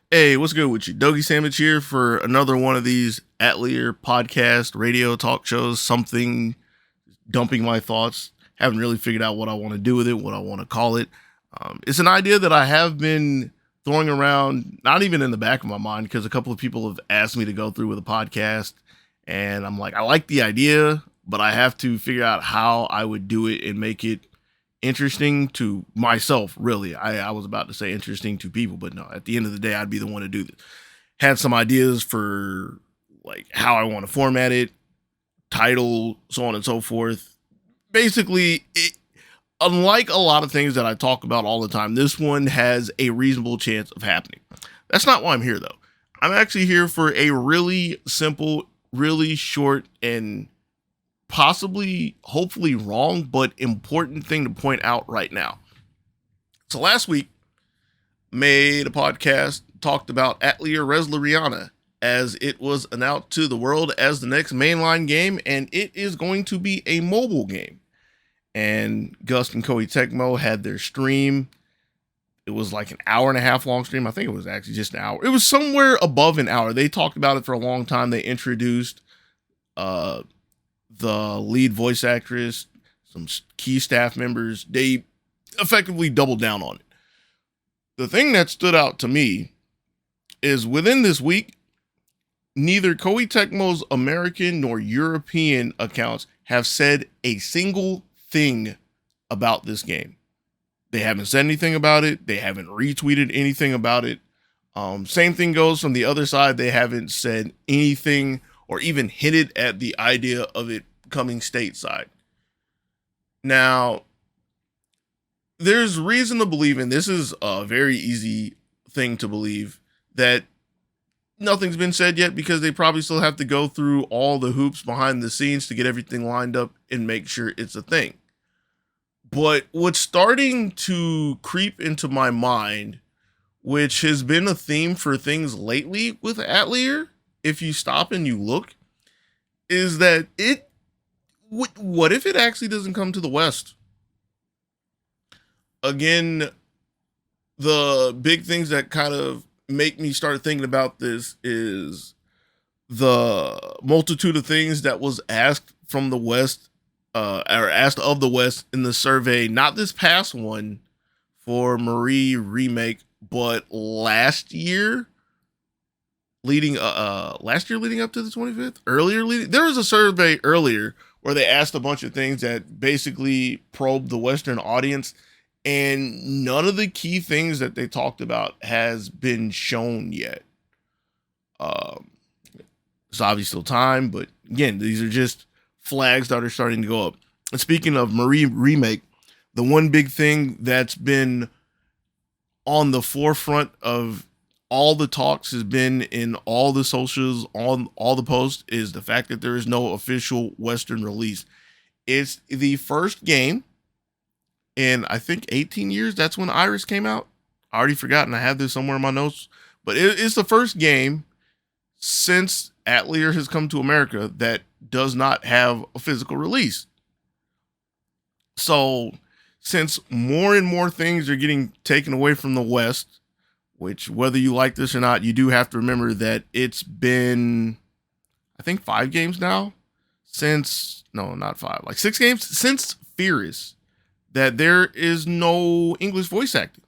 Hey, what's good with you? Dogysamich here for another one of these Atelier podcast, radio talk shows, something dumping my thoughts. Haven't really figured out what I want to do with it, what I want to call it. It's an idea that I have been throwing around, not even in the back of my mind, because a couple of people have asked me to go through with a podcast. And I'm like, I like the idea, but I have to figure out how I would do it and make it interesting to myself, really. I was about to say interesting to people, but no, at the end of the day, I'd be the one to do this. Had some ideas for like how I want to format it, title, so on and so forth. Basically, unlike a lot of things that I talk about all the time, this one has a reasonable chance of happening. That's not why I'm here, though. I'm actually here for a really simple, really short, and possibly, hopefully wrong, but important thing to point out right now. So last week, made a podcast, talked about Atelier Resleriana as it was announced to the world as the next mainline game, and it is going to be a mobile game. And Gust and Koei Tecmo had their stream. It was like an hour and a half long stream. I think it was actually just an hour. It was somewhere above an hour. They talked about it for a long time. They introduced the lead voice actress, some key staff members. They effectively doubled down on it. The thing that stood out to me is within this week, neither Koei Tecmo's American nor European accounts have said a single thing about this game. They haven't said anything about it. They haven't retweeted anything about it. Same thing goes from the other side. They haven't said anything or even hinted at the idea of it coming stateside. Now, there's reason to believe, and this is a very easy thing to believe, that nothing's been said yet because they probably still have to go through all the hoops behind the scenes to get everything lined up and make sure it's a thing. But what's starting to creep into my mind, which has been a theme for things lately with Atelier, if you stop and you look, is that what if it actually doesn't come to the West? Again, the big things that kind of make me start thinking about this is the multitude of things that was asked from the West, or asked of the West in the survey, not this past one for Marie Remake, but last year leading up to the 25th. There was a survey earlier where they asked a bunch of things that basically probed the Western audience, and none of the key things that they talked about has been shown yet. It's obviously still time, but again, these are just flags that are starting to go up. And speaking of Marie Remake, the one big thing that's been on the forefront of all the talks has been in all the socials, on all the posts, is the fact that there is no official Western release. It's the first game in, I think, 18 years. That's when Iris came out. I already forgotten. I have this somewhere in my notes. But it's the first game since Atelier has come to America that does not have a physical release. So, since more and more things are getting taken away from the West, which, whether you like this or not, you do have to remember that it's been, I think, 5 games now since, no, not 5, like 6 games since Fierce, that there is no English voice acting.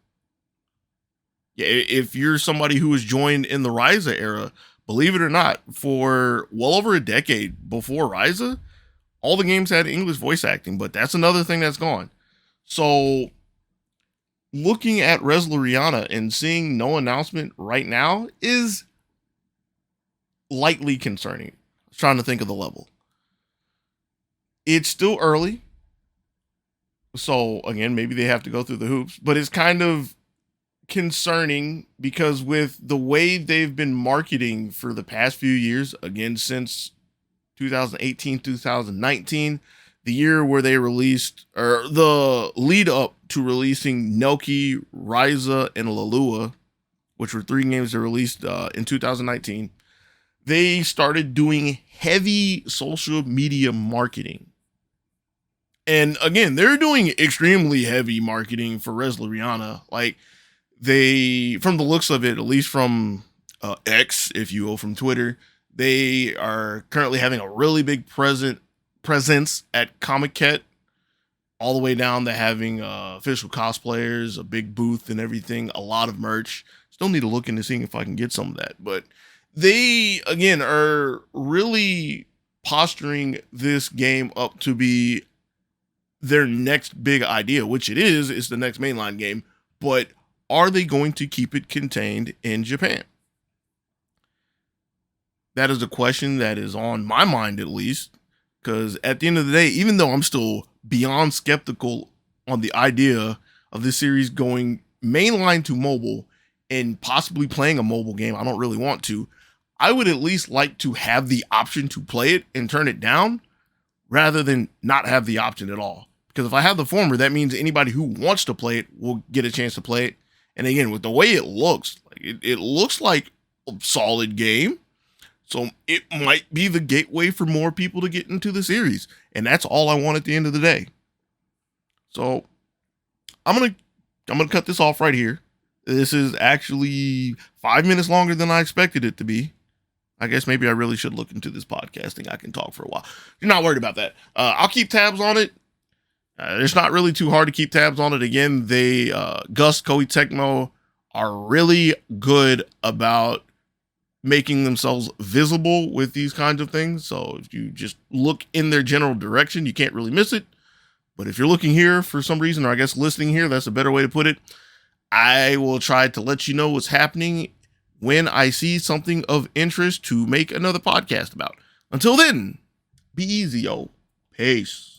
Yeah, if you're somebody who was joined in the Ryza era, believe it or not, for well over a decade before Ryza, all the games had English voice acting, but that's another thing that's gone. So, looking at Resleriana and seeing no announcement right now is lightly concerning. I was trying to think of the level. It's still early. So, again, maybe they have to go through the hoops, but it's kind of concerning because with the way they've been marketing for the past few years, again, since 2018, 2019, the year where they released, or the lead up to releasing Nelki, Ryza, and Lalua, which were 3 games that released in 2019, they started doing heavy social media marketing. And again, they're doing extremely heavy marketing for Resleriana. Like, from the looks of it, at least from X, if you will, from Twitter, they are currently having a really big presence at Comic-Con, all the way down to having official cosplayers, a big booth and everything, a lot of merch. Still need to look into seeing if I can get some of that. But they, again, are really posturing this game up to be their next big idea, which it is. It's the next mainline game. But are they going to keep it contained in Japan? That is a question that is on my mind, at least, because at the end of the day, even though I'm still beyond skeptical on the idea of this series going mainline to mobile and possibly playing a mobile game, I don't really want to. I would at least like to have the option to play it and turn it down rather than not have the option at all. Because if I have the former, that means anybody who wants to play it will get a chance to play it. And again, with the way it looks, it looks like a solid game. So it might be the gateway for more people to get into the series. And that's all I want at the end of the day. So I'm gonna cut this off right here. This is actually 5 minutes longer than I expected it to be. I guess maybe I really should look into this podcasting. I can talk for a while. You're not worried about that. I'll keep tabs on it. It's not really too hard to keep tabs on it. Again, they Gust, Koei Tecmo are really good about making themselves visible with these kinds of things. So if you just look in their general direction, you can't really miss it. But if you're looking here for some reason, or I guess listening here, that's a better way to put it, I will try to let you know what's happening when I see something of interest to make another podcast about. Until then, be easy, yo. Peace.